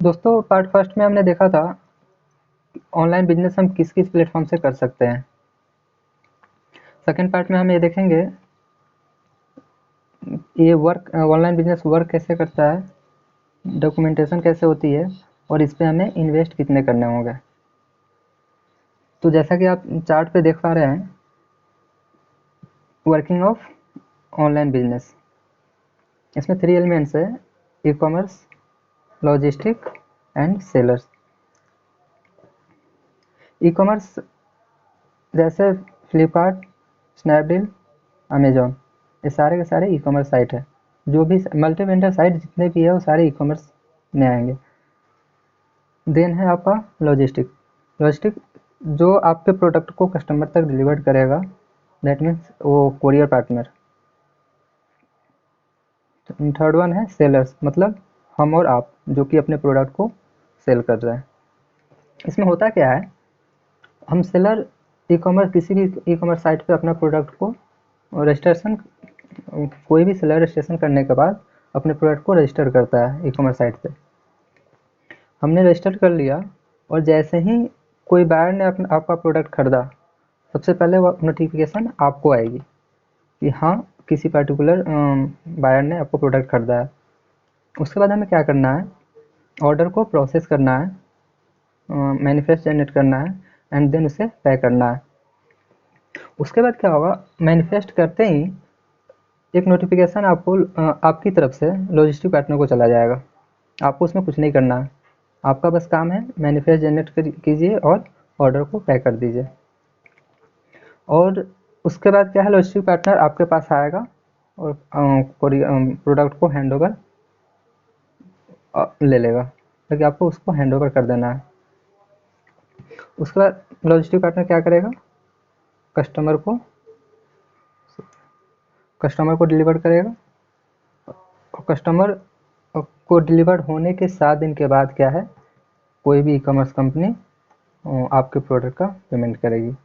दोस्तों part first में हमने देखा था ऑनलाइन बिजनेस हम किस किस प्लेटफॉर्म से कर सकते हैं। सेकंड पार्ट में हम ये देखेंगे ये वर्क ऑनलाइन बिजनेस वर्क कैसे करता है, डॉक्यूमेंटेशन कैसे होती है और इस पे हमें इन्वेस्ट कितने करने होंगे। तो जैसा कि आप चार्ट पे देख पा रहे हैं, वर्किंग ऑफ ऑनलाइन बिजनेस, इसमें 3 एलिमेंट्स है: e commerce, logistic and sellers. E commerce जैसे फ्लिपकार्ट, स्नैपडील, अमेजोन, ये सारे के सारे ई कॉमर्स साइट है। जो भी मल्टी वेंडर साइट जितने भी है वो सारे ई कॉमर्स में आएंगे। देन है आपका लॉजिस्टिक। लॉजिस्टिक जो आपके प्रोडक्ट को कस्टमर तक डिलीवर करेगा, दैट मीन्स वो कोरियर पार्टनर। थर्ड वन है सेलर्स, मतलब हम और आप जो कि अपने प्रोडक्ट को सेल कर रहे हैं। इसमें होता क्या है, हम सेलर ई कॉमर्स किसी भी ई कॉमर्स साइट पे अपना प्रोडक्ट को रजिस्ट्रेशन, कोई भी सेलर रजिस्ट्रेशन करने के बाद अपने प्रोडक्ट को रजिस्टर करता है ई कॉमर्स साइट पे। हमने रजिस्टर कर लिया और जैसे ही कोई बायर ने आपका प्रोडक्ट खरीदा, सबसे पहले वो नोटिफिकेशन आपको आएगी कि हाँ किसी पर्टिकुलर बायर ने आपको प्रोडक्ट खरीदा है। उसके बाद हमें क्या करना है, ऑर्डर को प्रोसेस करना है, मैनिफेस्ट जनरेट करना है एंड देन उसे पे करना है। उसके बाद क्या होगा, मैनिफेस्ट करते ही एक नोटिफिकेशन आपको आपकी तरफ से लॉजिस्टिक पार्टनर को चला जाएगा। आपको उसमें कुछ नहीं करना है, आपका बस काम है मैनिफेस्ट जनरेट कीजिए और ऑर्डर को पैक कर दीजिए। और उसके बाद क्या है, लॉजिस्टिक पार्टनर आपके पास आएगा और प्रोडक्ट को हैंड ओवर ले लेगा, ताकि आपको उसको हैंड ओवर कर देना है। उसके बाद लॉजिस्टिक पार्टनर क्या करेगा, कस्टमर को डिलीवर करेगा। कस्टमर को डिलीवर होने के 7 दिन के बाद क्या है, कोई भी ई कॉमर्स कंपनी आपके प्रोडक्ट का पेमेंट करेगी।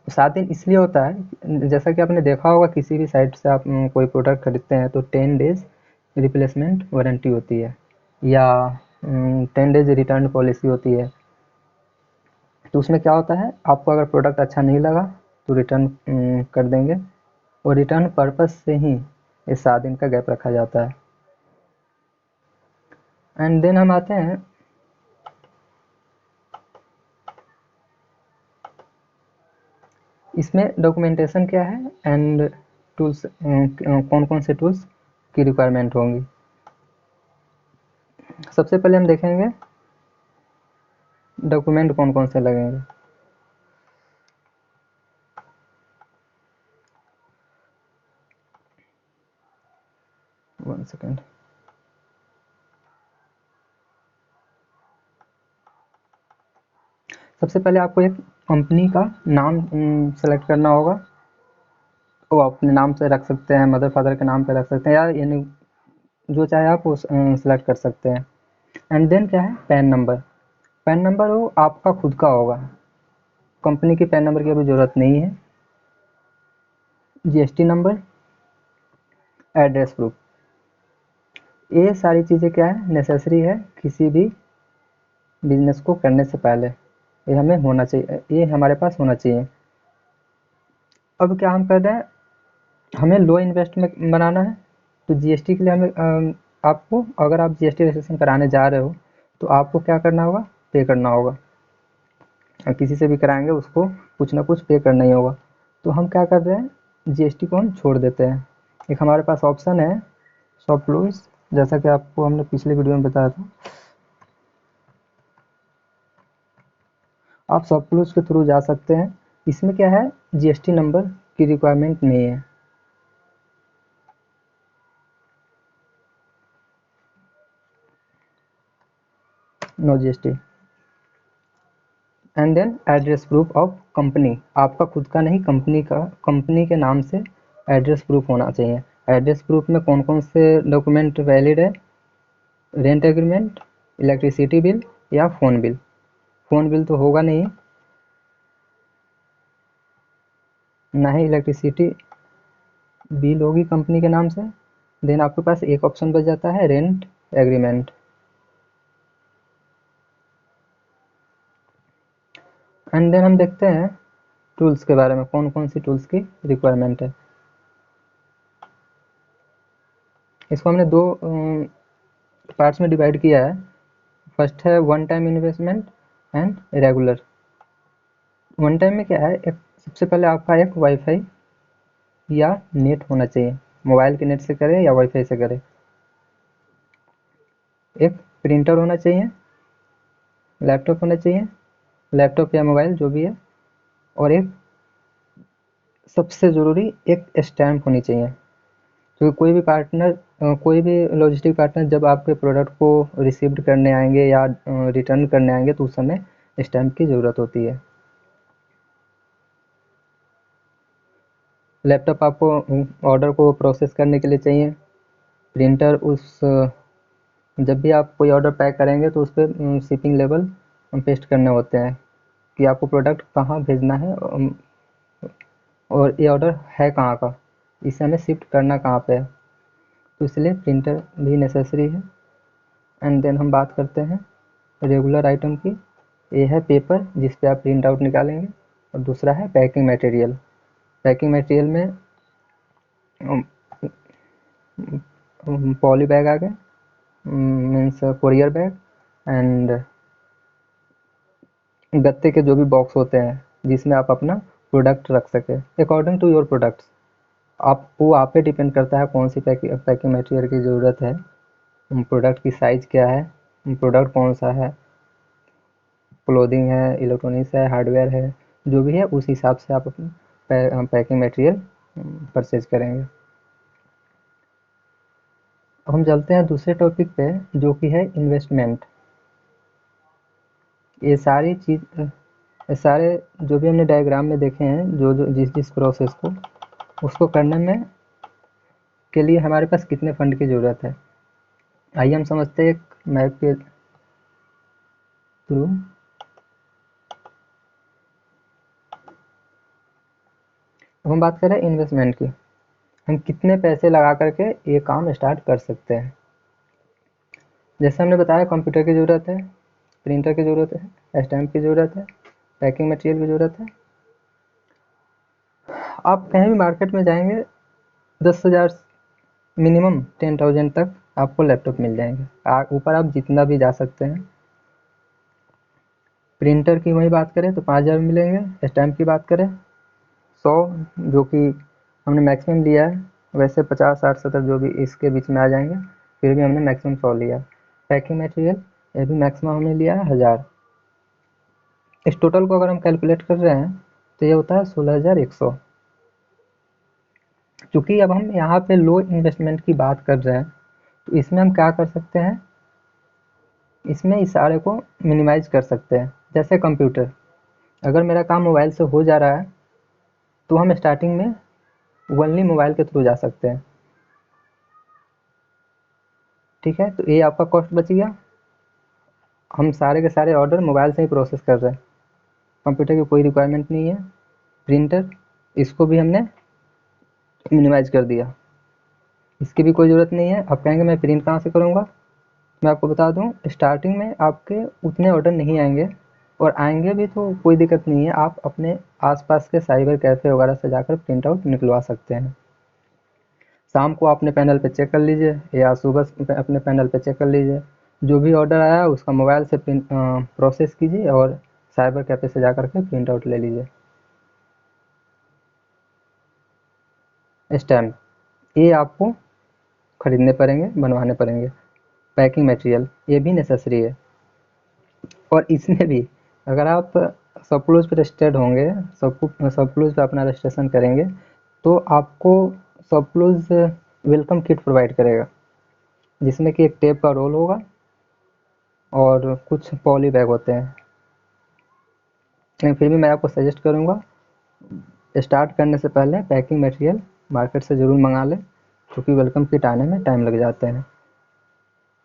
7 दिन इसलिए होता है, जैसा कि आपने देखा होगा किसी भी साइट से आप कोई प्रोडक्ट खरीदते हैं तो 10 डेज रिप्लेसमेंट वारंटी होती है या 10 डेज रिटर्न पॉलिसी होती है। तो उसमें क्या होता है, आपको अगर प्रोडक्ट अच्छा नहीं लगा तो रिटर्न कर देंगे, और रिटर्न पर्पस से ही ये 7 दिन का गैप रखा जाता है। एंड देन हम आते हैं इसमें डॉक्यूमेंटेशन क्या है एंड टूल्स, कौन कौन से टूल्स की रिक्वायरमेंट होंगी। सबसे पहले हम देखेंगे डॉक्यूमेंट कौन कौन से लगेंगे। One second. सबसे पहले आपको एक कंपनी का नाम सेलेक्ट करना होगा। वो अपने नाम से रख सकते हैं, मदर फादर के नाम पे रख सकते हैं, या यानी जो चाहे आप वो सेलेक्ट कर सकते हैं। एंड देन क्या है, पैन नंबर। पैन नंबर वो आपका खुद का होगा, कंपनी की पैन नंबर की अभी ज़रूरत नहीं है। जीएसटी नंबर, एड्रेस प्रूफ, ये सारी चीज़ें क्या है, नेसेसरी है किसी भी बिजनेस को करने से पहले। ये हमें होना चाहिए, ये हमारे पास होना चाहिए। अब क्या हम कर रहे हैं, हमें लो इन्वेस्ट में बनाना है। तो जीएसटी के लिए हमें आपको, अगर आप जीएसटी रजिस्ट्रेशन कराने जा रहे हो तो आपको क्या करना होगा, पे करना होगा। किसी से भी कराएंगे उसको कुछ ना कुछ पे करना ही होगा। तो हम क्या कर रहे हैं, जीएसटी को हम छोड़ देते हैं। एक हमारे पास ऑप्शन है शॉप क्लूज, जैसा कि आपको हमने पिछले वीडियो में बताया था। आप शॉप क्लूज के थ्रू जा सकते हैं। इसमें क्या है, जीएसटी नंबर की रिक्वायरमेंट नहीं है। No GST. And then address proof of company, आपका खुद का नहीं, कंपनी का, कंपनी के नाम से एड्रेस प्रूफ होना चाहिए। एड्रेस प्रूफ में कौन कौन से डॉक्यूमेंट वैलिड है, रेंट एग्रीमेंट, इलेक्ट्रिसिटी बिल या फ़ोन बिल। फ़ोन बिल तो होगा नहीं, ना ही इलेक्ट्रिसिटी बिल होगी कंपनी के नाम से। देन आपके पास एक ऑप्शन बच जाता है रेंट एग्रीमेंट। एंड देन हम देखते हैं टूल्स के बारे में, कौन कौन सी टूल्स की रिक्वायरमेंट है। इसको हमने दो पार्ट्स में डिवाइड किया है। फर्स्ट है one time investment and regular. One time में क्या है, एक सबसे पहले आपका एक वाईफाई या नेट होना चाहिए, मोबाइल के नेट से करें या वाईफाई से करें। एक प्रिंटर होना चाहिए, लैपटॉप होना चाहिए, लैपटॉप या मोबाइल जो भी है, और एक सबसे ज़रूरी एक स्टैम्प होनी चाहिए। क्योंकि कोई भी पार्टनर, कोई भी लॉजिस्टिक पार्टनर जब आपके प्रोडक्ट को रिसीव्ड करने आएंगे या रिटर्न करने आएंगे तो उस समय स्टैम्प की ज़रूरत होती है। लैपटॉप आपको ऑर्डर को प्रोसेस करने के लिए चाहिए। प्रिंटर उस जब भी आप कोई ऑर्डर पैक करेंगे तो उस पर शिपिंग लेवल पेस्ट करने होते हैं कि आपको प्रोडक्ट कहाँ भेजना है और ये ऑर्डर है कहाँ का, इसे हमें शिफ्ट करना कहाँ पे है, तो इसलिए प्रिंटर भी नेसेसरी है। एंड देन हम बात करते हैं रेगुलर आइटम की। ये है पेपर जिस पे आप प्रिंट आउट निकालेंगे, और दूसरा है पैकिंग मटेरियल। पैकिंग मटेरियल में पॉली बैग आ गए, मीन्स कोरियर बैग, एंड गत्ते के जो भी बॉक्स होते हैं जिसमें आप अपना प्रोडक्ट रख सके अकॉर्डिंग टू योर प्रोडक्ट्स। आप पे डिपेंड करता है कौन सी पैकिंग मटेरियल की ज़रूरत है, प्रोडक्ट की साइज़ क्या है, प्रोडक्ट कौन सा है, क्लोथिंग है, इलेक्ट्रॉनिक्स है, हार्डवेयर है, जो भी है उस हिसाब से आप अपनी पैकिंग मटेरियल परचेज करेंगे। अब हम चलते हैं दूसरे टॉपिक पे जो कि है इन्वेस्टमेंट। ये सारे जो भी हमने डायग्राम में देखे हैं, जो जो जिस प्रोसेस को उसको करने में के लिए हमारे पास कितने फंड की ज़रूरत है, आइए हम समझते हैं एक मैप के थ्रू। हम बात करें इन्वेस्टमेंट की, हम कितने पैसे लगा करके ये काम स्टार्ट कर सकते हैं। जैसे हमने बताया कंप्यूटर की ज़रूरत है, प्रिंटर की ज़रूरत है, स्टैम्प की ज़रूरत है, पैकिंग मटेरियल की ज़रूरत है। आप कहीं भी मार्केट में जाएंगे 10,000 मिनिमम 10,000 तक आपको लैपटॉप मिल जाएंगे, ऊपर आप जितना भी जा सकते हैं। प्रिंटर की वही बात करें तो 5,000 मिलेंगे। स्टैम्प की बात करें 100, जो कि हमने मैक्सिमम लिया है, वैसे 50, 60, 70 जो भी इसके बीच में आ जाएंगे, फिर भी हमने मैक्सिमम 100 लिया। पैकिंग मटेरियल ये भी मैक्सिमम हमने लिया है 1000। इस टोटल को अगर हम कैलकुलेट कर रहे हैं तो ये होता है 16,100। चूँकि अब हम यहाँ पे लो इन्वेस्टमेंट की बात कर रहे हैं तो इसमें हम क्या कर सकते हैं, इसमें इस सारे को मिनिमाइज कर सकते हैं। जैसे कंप्यूटर, अगर मेरा काम मोबाइल से हो जा रहा है तो हम स्टार्टिंग में ओनली मोबाइल के थ्रू जा सकते हैं, ठीक है। तो ये आपका कॉस्ट बच गया, हम सारे के सारे ऑर्डर मोबाइल से ही प्रोसेस कर रहे हैं, कंप्यूटर की कोई रिक्वायरमेंट नहीं है। प्रिंटर, इसको भी हमने मिनिमाइज कर दिया, इसकी भी कोई ज़रूरत नहीं है। अब कहेंगे मैं प्रिंट कहाँ से करूँगा, मैं आपको बता दूँ स्टार्टिंग में आपके उतने ऑर्डर नहीं आएंगे, और आएंगे भी तो कोई दिक्कत नहीं है, आप अपने आसपास के साइबर कैफ़े वगैरह से जाकर प्रिंट आउट निकलवा सकते हैं। शाम को अपने पैनल पे चेक कर लीजिए या सुबह अपने पैनल पे चेक कर लीजिए, जो भी ऑर्डर आया है उसका मोबाइल से प्रोसेस कीजिए और साइबर कैफ़े से जाकर के प्रिंट आउट ले लीजिए। स्टैम्प, ये आपको खरीदने पड़ेंगे, बनवाने पड़ेंगे। पैकिंग मटेरियल ये भी नेसेसरी है, और इसमें भी अगर आप सप्लूज पे रजिस्टर्ड होंगे, सप्लूज पे अपना रजिस्ट्रेशन करेंगे तो आपको सप्लूज वेलकम किट प्रोवाइड करेगा, जिसमें कि एक टेप का रोल होगा और कुछ पॉली बैग होते हैं। लेकिन फिर भी मैं आपको सजेस्ट करूँगा स्टार्ट करने से पहले पैकिंग मटेरियल मार्केट से ज़रूर मंगा लें, क्योंकि वेलकम किट आने में टाइम लग जाते हैं,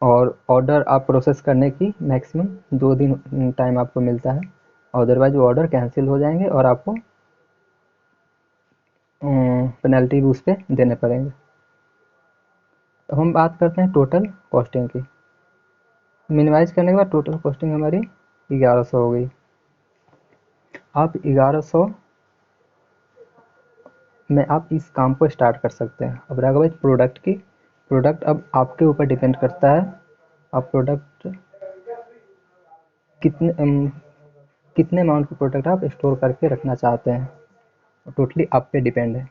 और ऑर्डर आप प्रोसेस करने की मैक्सिमम 2 दिन टाइम आपको मिलता है, अदरवाइज वो ऑर्डर कैंसिल हो जाएंगे और आपको पेनल्टी भी उस पर देने पड़ेंगे। तो हम बात करते हैं टोटल कॉस्टिंग की। मिनिमाइज करने के बाद टोटल कॉस्टिंग हमारी 1100 हो गई। आप 1100 में आप इस काम को स्टार्ट कर सकते हैं। अब रहा भाई प्रोडक्ट अब आपके ऊपर डिपेंड करता है, आप प्रोडक्ट कितने अमाउंट के प्रोडक्ट आप स्टोर करके रखना चाहते हैं, टोटली आप पे डिपेंड है।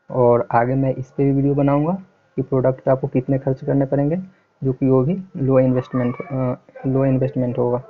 और आगे मैं इस पे भी वीडियो बनाऊंगा कि प्रोडक्ट पे आपको कितने खर्च करने पड़ेंगे, जो कि वो भी लो इन्वेस्टमेंट होगा।